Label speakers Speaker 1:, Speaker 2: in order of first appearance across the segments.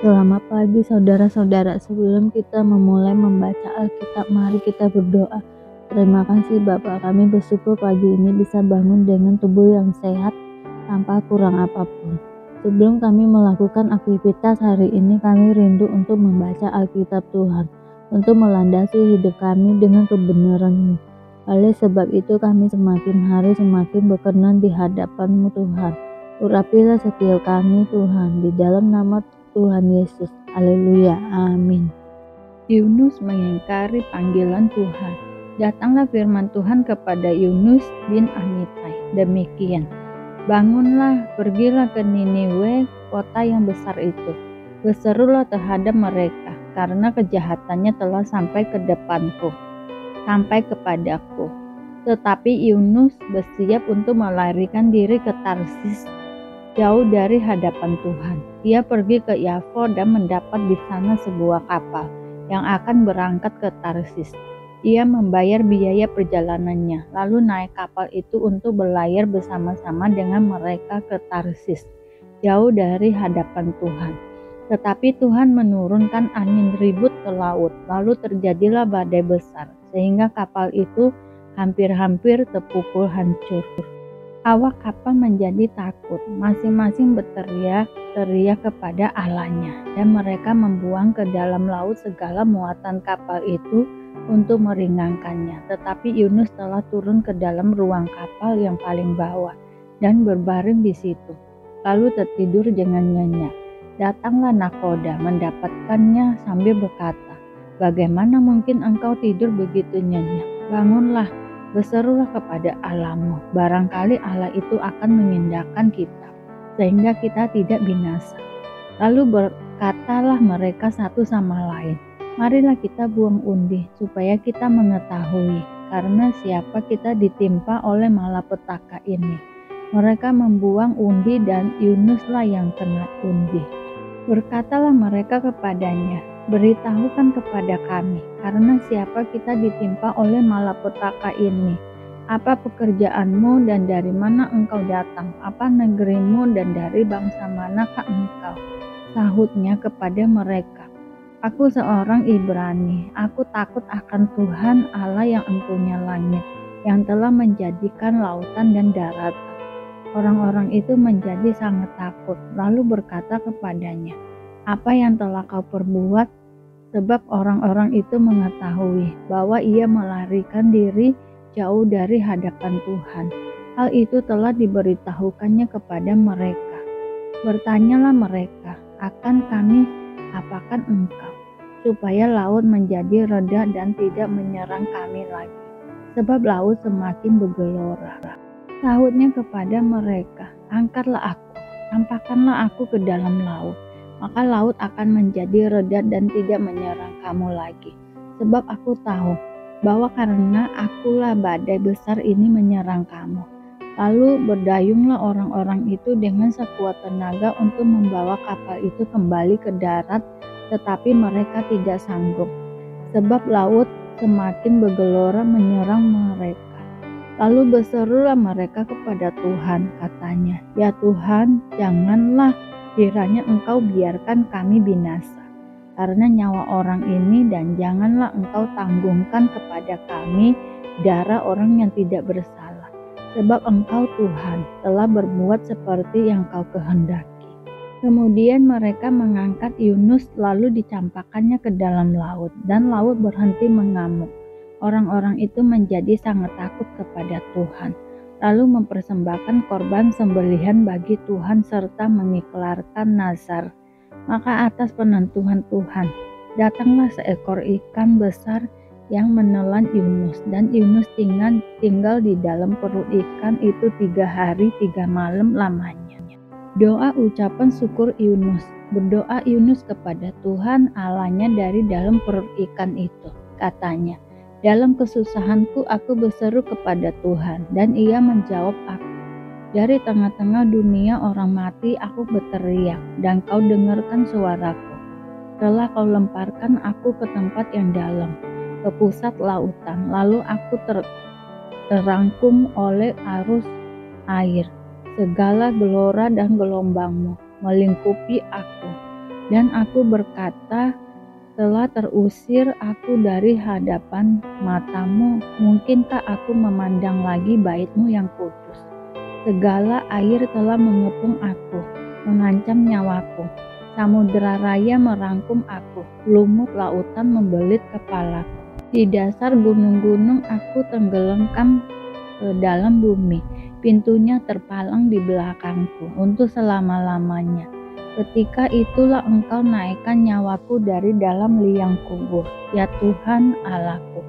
Speaker 1: Selamat pagi saudara-saudara, sebelum kita memulai membaca Alkitab, mari kita berdoa. Terima kasih Bapa, kami bersyukur pagi ini bisa bangun dengan tubuh yang sehat tanpa kurang apapun. Sebelum kami melakukan aktivitas hari ini, kami rindu untuk membaca Alkitab Tuhan, untuk melandasi hidup kami dengan kebenaran-Mu. Oleh sebab itu kami semakin hari semakin berkenan di hadapan-Mu Tuhan. Urapilah setiap kami Tuhan, di dalam nama Tuhan Yesus. Haleluya. Amin.
Speaker 2: Yunus mengingkari panggilan Tuhan. Datanglah firman Tuhan kepada Yunus bin Amittai. Demikian, bangunlah, pergilah ke Niniwe, kota yang besar itu. Berserulah terhadap mereka, karena kejahatannya telah sampai ke depanku, sampai kepadaku. Tetapi Yunus bersiap untuk melarikan diri ke Tarsis, jauh dari hadapan Tuhan. Ia pergi ke Yafo dan mendapat di sana sebuah kapal yang akan berangkat ke Tarsis. Ia membayar biaya perjalanannya, lalu naik kapal itu untuk berlayar bersama-sama dengan mereka ke Tarsis, jauh dari hadapan Tuhan. Tetapi Tuhan menurunkan angin ribut ke laut, lalu terjadilah badai besar, sehingga kapal itu hampir-hampir terpukul hancur. Awak kapal menjadi takut, masing-masing berteriak kepada Allahnya, dan mereka membuang ke dalam laut segala muatan kapal itu untuk meringankannya. Tetapi Yunus telah turun ke dalam ruang kapal yang paling bawah dan berbaring di situ, lalu tertidur dengan nyenyak. Datanglah nakoda mendapatkannya sambil berkata, "Bagaimana mungkin engkau tidur begitu nyenyak? Bangunlah, berserulah kepada Allahmu, barangkali Allah itu akan mengindahkan kita, sehingga kita tidak binasa." Lalu berkatalah mereka satu sama lain, "Marilah kita buang undi, supaya kita mengetahui, karena siapa kita ditimpa oleh malapetaka ini." Mereka membuang undi dan Yunuslah yang kena undi. Berkatalah mereka kepadanya, "Beritahukan kepada kami, karena siapa kita ditimpa oleh malapetaka ini? Apa pekerjaanmu dan dari mana engkau datang? Apa negerimu dan dari bangsa manakah engkau?" Sahutnya kepada mereka, "Aku seorang Ibrani, aku takut akan Tuhan Allah yang empunya langit, yang telah menjadikan lautan dan daratan." Orang-orang itu menjadi sangat takut, lalu berkata kepadanya, "Apa yang telah kau perbuat?" Sebab orang-orang itu mengetahui bahwa ia melarikan diri jauh dari hadapan Tuhan. Hal itu telah diberitahukannya kepada mereka. Bertanyalah mereka, "Akan kami apakan engkau, supaya laut menjadi reda dan tidak menyerang kami lagi? Sebab laut semakin bergelora." Sahutnya kepada mereka, "Angkatlah aku, tampakkanlah aku ke dalam laut, maka laut akan menjadi reda dan tidak menyerang kamu lagi. Sebab aku tahu bahwa karena akulah badai besar ini menyerang kamu." Lalu berdayunglah orang-orang itu dengan sekuat tenaga untuk membawa kapal itu kembali ke darat, tetapi mereka tidak sanggup, sebab laut semakin bergelora menyerang mereka. Lalu berserulah mereka kepada Tuhan, katanya, "Ya Tuhan, janganlah kiranya engkau biarkan kami binasa karena nyawa orang ini, dan janganlah engkau tanggungkan kepada kami darah orang yang tidak bersalah. Sebab engkau Tuhan telah berbuat seperti yang kau kehendaki." Kemudian mereka mengangkat Yunus lalu dicampakkannya ke dalam laut, dan laut berhenti mengamuk. Orang-orang itu menjadi sangat takut kepada Tuhan, lalu mempersembahkan korban sembelihan bagi Tuhan serta mengiklarkan nazar. Maka atas penentuan Tuhan, datanglah seekor ikan besar yang menelan Yunus, dan Yunus tinggal di dalam perut ikan itu 3 hari 3 malam lamanya. Doa ucapan syukur Yunus. Berdoa Yunus kepada Tuhan Allahnya dari dalam perut ikan itu. Katanya, "Dalam kesusahanku aku berseru kepada Tuhan, dan Ia menjawab aku. Dari tengah-tengah dunia orang mati aku berteriak, dan Kau dengarkan suaraku. Telah Kau lemparkan aku ke tempat yang dalam, ke pusat lautan, lalu aku terangkum oleh arus air. Segala gelora dan gelombangmu melingkupi aku. Dan aku berkata, telah terusir aku dari hadapan matamu, mungkinkah aku memandang lagi bait-mu yang kudus? Segala air telah mengepung aku, mengancam nyawaku. Samudera raya merangkum aku, lumut lautan membelit kepalaku. Di dasar gunung-gunung aku tenggelamkan ke dalam bumi, pintunya terpalang di belakangku untuk selama-lamanya. Ketika itulah Engkau naikkan nyawaku dari dalam liang kubur, ya Tuhan Allahku.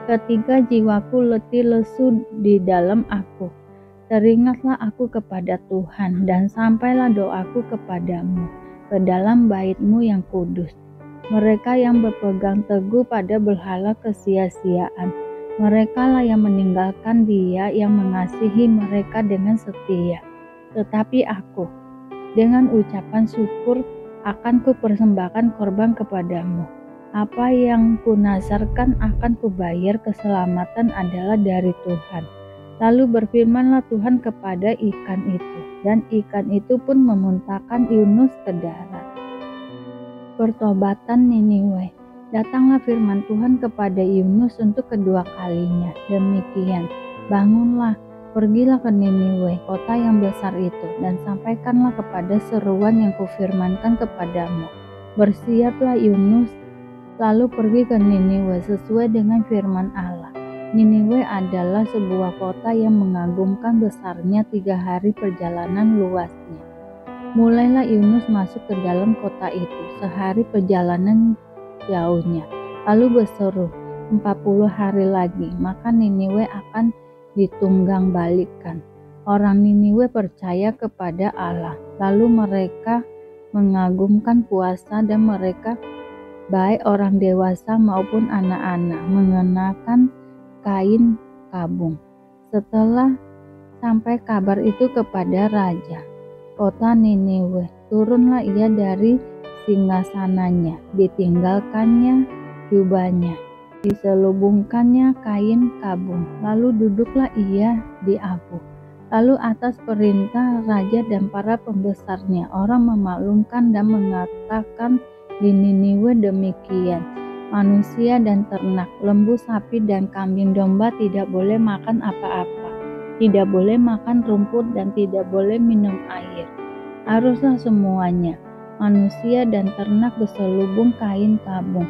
Speaker 2: Ketika jiwaku letih lesu di dalam aku, teringatlah aku kepada Tuhan, dan sampailah doaku kepadamu, ke dalam bait-Mu yang kudus. Mereka yang berpegang teguh pada berhala kesia-siaan, merekalah yang meninggalkan Dia yang mengasihi mereka dengan setia. Tetapi aku, dengan ucapan syukur, akan kupersembahkan korban kepadamu. Apa yang kunazarkan akan kubayar, keselamatan adalah dari Tuhan. Lalu berfirmanlah Tuhan kepada ikan itu, dan ikan itu pun memuntahkan Yunus ke darat. Pertobatan Niniwe. Datanglah firman Tuhan kepada Yunus untuk kedua kalinya. Demikian, bangunlah, pergilah ke Niniwe, kota yang besar itu, dan sampaikanlah kepada seruan yang kufirmankan kepadamu. Bersiaplah Yunus, lalu pergi ke Niniwe sesuai dengan firman Allah. Niniwe adalah sebuah kota yang mengagumkan besarnya, 3 hari perjalanan luasnya. Mulailah Yunus masuk ke dalam kota itu, sehari perjalanan jauhnya. Lalu berseru, 40 hari lagi, maka Niniwe akan ditunggang balikan. Orang Niniwe percaya kepada Allah, lalu mereka mengagumkan puasa, dan mereka, baik orang dewasa maupun anak-anak, mengenakan kain kabung. Setelah sampai kabar itu kepada raja kota Niniwe, turunlah ia dari singgasananya, ditinggalkannya jubahnya, diselubungkannya kain kabung, lalu duduklah ia di abu. Lalu atas perintah raja dan para pembesarnya, orang memaklumkan dan mengatakan di Niniwe demikian, manusia dan ternak, lembu, sapi, dan kambing domba tidak boleh makan apa-apa, tidak boleh makan rumput, dan tidak boleh minum air. Haruslah semuanya, manusia dan ternak, berselubung kain kabung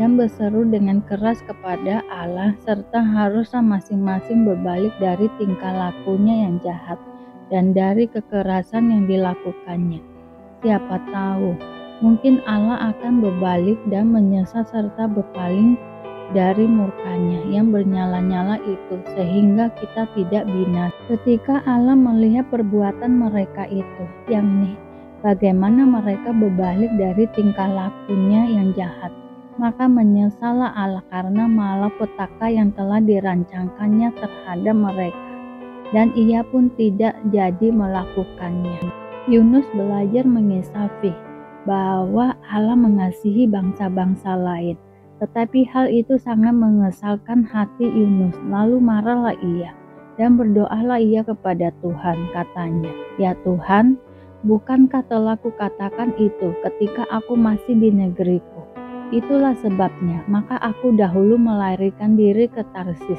Speaker 2: dan berseru dengan keras kepada Allah, serta haruslah masing-masing berbalik dari tingkah lakunya yang jahat dan dari kekerasan yang dilakukannya. Siapa tahu, mungkin Allah akan berbalik dan menyesat serta berpaling dari murkanya yang bernyala-nyala itu, sehingga kita tidak binasa. Ketika Allah melihat perbuatan mereka itu, yakni bagaimana mereka berbalik dari tingkah lakunya yang jahat, maka menyesallah Allah karena malapetaka yang telah dirancangkannya terhadap mereka, dan ia pun tidak jadi melakukannya. Yunus belajar mengisafi bahwa Allah mengasihi bangsa-bangsa lain. Tetapi hal itu sangat mengesalkan hati Yunus. Lalu marahlah ia dan berdoalah ia kepada Tuhan. Katanya, ya Tuhan, bukankah telah kukatakan itu ketika aku masih di negeriku? Itulah sebabnya, maka aku dahulu melarikan diri ke Tarsis.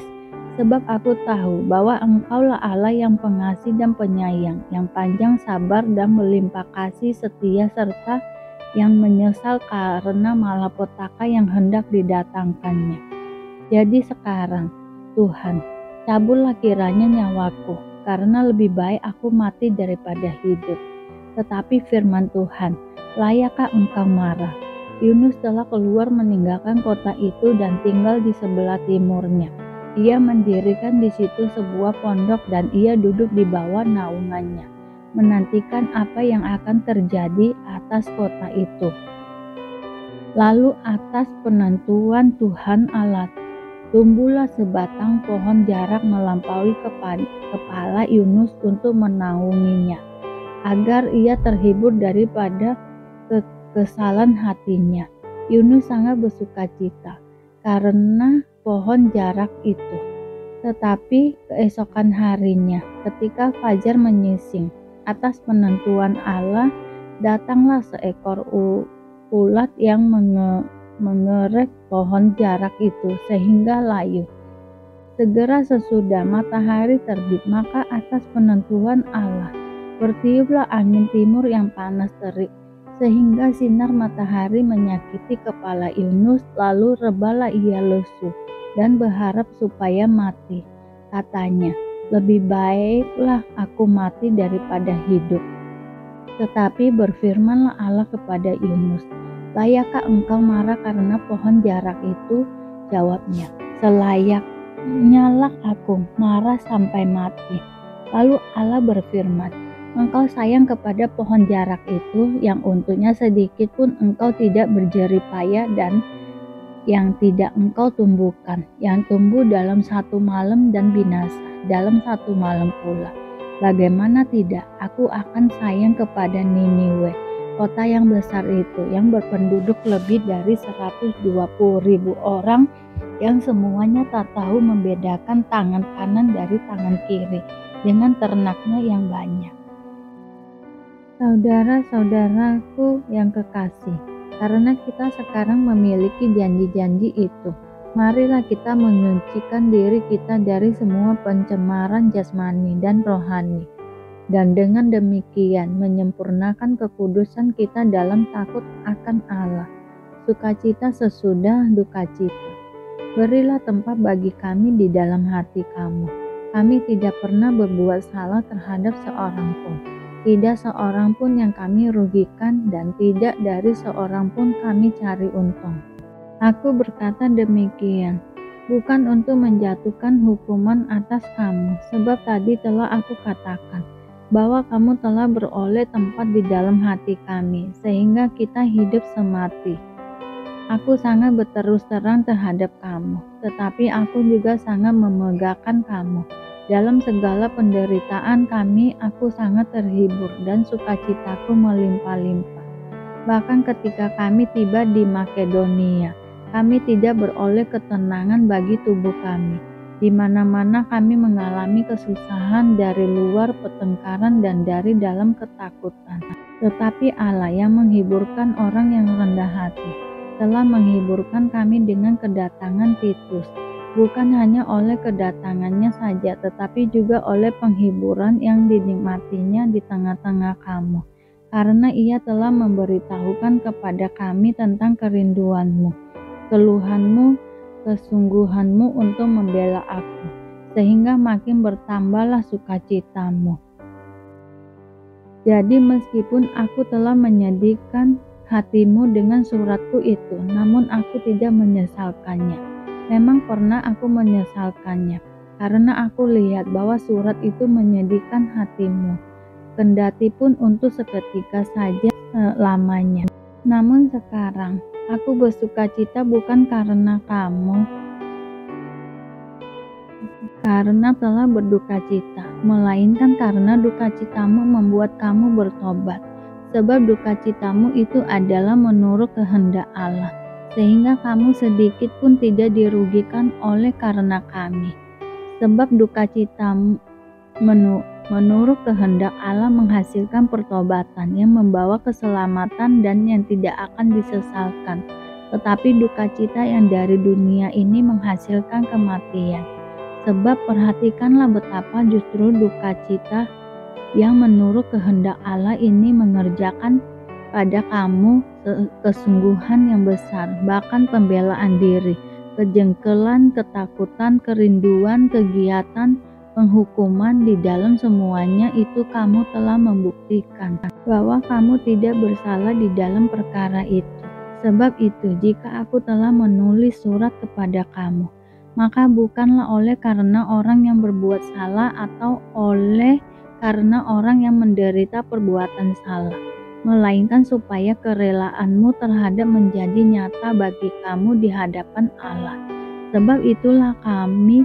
Speaker 2: Sebab aku tahu bahwa Engkaulah Allah yang pengasih dan penyayang, yang panjang sabar dan melimpah kasih setia, serta yang menyesal karena malapetaka yang hendak didatangkannya. Jadi sekarang, Tuhan, cabutlah kiranya nyawaku, karena lebih baik aku mati daripada hidup. Tetapi firman Tuhan, layakkah Engkau marah? Yunus telah keluar meninggalkan kota itu dan tinggal di sebelah timurnya. Ia mendirikan di situ sebuah pondok dan ia duduk di bawah naungannya, menantikan apa yang akan terjadi atas kota itu. Lalu atas penentuan Tuhan Allah, tumbuhlah sebatang pohon jarak melampaui kepala Yunus untuk menaunginya, agar ia terhibur daripada kekesalan hatinya. Yunus sangat bersukacita karena pohon jarak itu. Tetapi keesokan harinya, ketika fajar menyising, atas penentuan Allah, datanglah seekor ulat yang mengerek pohon jarak itu sehingga layu. Segera sesudah matahari terbit, maka atas penentuan Allah, bertiuplah angin timur yang panas terik, sehingga sinar matahari menyakiti kepala Yunus, lalu rebalah ia lesu dan berharap supaya mati. Katanya, lebih baiklah aku mati daripada hidup. Tetapi berfirmanlah Allah kepada Yunus, layakkah engkau marah karena pohon jarak itu? Jawabnya, selayaknya aku marah sampai mati. Lalu Allah berfirman, engkau sayang kepada pohon jarak itu yang untuknya sedikit pun engkau tidak berjerih payah dan yang tidak engkau tumbuhkan, yang tumbuh dalam satu malam dan binasa dalam satu malam pula. Bagaimana tidak, aku akan sayang kepada Niniwe, kota yang besar itu, yang berpenduduk lebih dari 120.000 orang, yang semuanya tak tahu membedakan tangan kanan dari tangan kiri, dengan ternaknya yang banyak.
Speaker 1: Saudara-saudaraku yang kekasih, karena kita sekarang memiliki janji-janji itu, marilah kita menyucikan diri kita dari semua pencemaran jasmani dan rohani, dan dengan demikian menyempurnakan kekudusan kita dalam takut akan Allah. Sukacita sesudah dukacita. Berilah tempat bagi kami di dalam hati kamu. Kami tidak pernah berbuat salah terhadap seorang pun. Tidak seorang pun yang kami rugikan, dan tidak dari seorang pun kami cari untung. Aku berkata demikian, bukan untuk menjatuhkan hukuman atas kamu, sebab tadi telah aku katakan, bahwa kamu telah beroleh tempat di dalam hati kami, sehingga kita hidup semati. Aku sangat berterus terang terhadap kamu, tetapi aku juga sangat memegahkan kamu. Dalam segala penderitaan kami, aku sangat terhibur dan sukacitaku melimpah-limpah. Bahkan ketika kami tiba di Makedonia, kami tidak beroleh ketenangan bagi tubuh kami. Di mana-mana kami mengalami kesusahan, dari luar pertengkaran dan dari dalam ketakutan. Tetapi Allah yang menghiburkan orang yang rendah hati, telah menghiburkan kami dengan kedatangan Titus. Bukan hanya oleh kedatangannya saja, tetapi juga oleh penghiburan yang dinikmatinya di tengah-tengah kamu, karena ia telah memberitahukan kepada kami tentang kerinduanmu, keluhanmu, kesungguhanmu untuk membela aku, sehingga makin bertambahlah sukacitamu. Jadi meskipun aku telah menyedihkan hatimu dengan suratku itu, namun aku tidak menyesalkannya. Memang pernah aku menyesalkannya, karena aku lihat bahwa surat itu menyedihkan hatimu, kendati pun untuk seketika saja selamanya. Namun sekarang, aku bersukacita bukan karena kamu, karena telah berdukacita, melainkan karena dukacitamu membuat kamu bertobat. Sebab dukacitamu itu adalah menurut kehendak Allah, sehingga kamu sedikit pun tidak dirugikan oleh karena kami. Sebab dukacitamu menurut kehendak Allah menghasilkan pertobatan yang membawa keselamatan dan yang tidak akan disesalkan. Tetapi dukacita yang dari dunia ini menghasilkan kematian. Sebab perhatikanlah betapa justru dukacita yang menurut kehendak Allah ini mengerjakan pada kamu kesungguhan yang besar, bahkan pembelaan diri, kejengkelan, ketakutan, kerinduan, kegiatan, penghukuman. Di dalam semuanya itu kamu telah membuktikan bahwa kamu tidak bersalah di dalam perkara itu. Sebab itu, jika aku telah menulis surat kepada kamu, maka bukanlah oleh karena orang yang berbuat salah atau oleh karena orang yang menderita perbuatan salah, melainkan supaya kerelaanmu terhadap menjadi nyata bagi kamu di hadapan Allah. Sebab itulah kami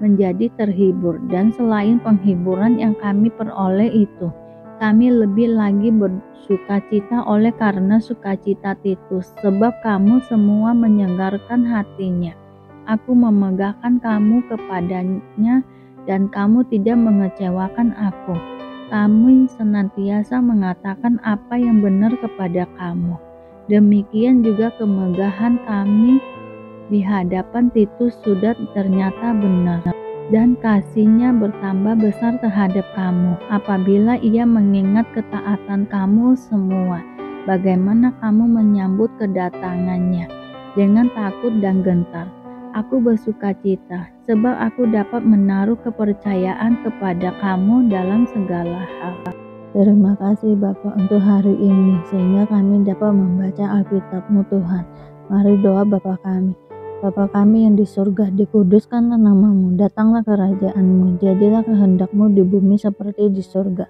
Speaker 1: menjadi terhibur, dan selain penghiburan yang kami peroleh itu, kami lebih lagi bersukacita oleh karena sukacita Titus, sebab kamu semua menyegarkan hatinya. Aku memegahkan kamu kepadanya, dan kamu tidak mengecewakan aku. Kami senantiasa mengatakan apa yang benar kepada kamu.
Speaker 2: Demikian juga kemegahan kami di hadapan Titus sudah ternyata benar, dan kasihnya bertambah besar terhadap kamu, apabila ia mengingat ketaatan kamu semua, bagaimana kamu menyambut kedatangannya dengan takut dan gentar. Aku bersukacita, sebab aku dapat menaruh kepercayaan kepada kamu dalam segala hal.
Speaker 1: Terima kasih Bapa untuk hari ini, sehingga kami dapat membaca Alkitab-Mu Tuhan. Mari doa Bapa kami. Bapa kami yang di surga, dikuduskanlah nama-Mu, datanglah kerajaan-Mu, jadilah kehendak-Mu di bumi seperti di surga.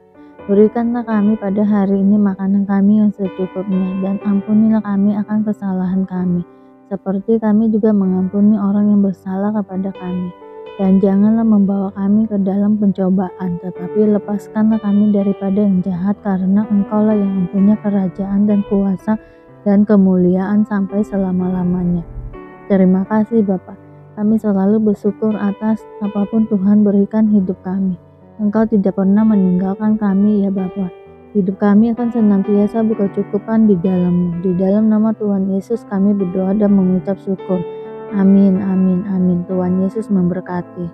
Speaker 1: Berikanlah kami pada hari ini makanan kami yang secukupnya, dan ampunilah kami akan kesalahan kami, seperti kami juga mengampuni orang yang bersalah kepada kami. Dan janganlah membawa kami ke dalam pencobaan, tetapi lepaskanlah kami daripada yang jahat, karena Engkaulah yang mempunyai kerajaan dan kuasa dan kemuliaan sampai selama-lamanya. Terima kasih Bapa. Kami selalu bersyukur atas apapun Tuhan berikan hidup kami. Engkau tidak pernah meninggalkan kami ya Bapa. Hidup kami akan senantiasa berkecukupan di dalam-Mu. Di dalam nama Tuhan Yesus kami berdoa dan mengucap syukur. Amin, amin, amin. Tuhan Yesus memberkati.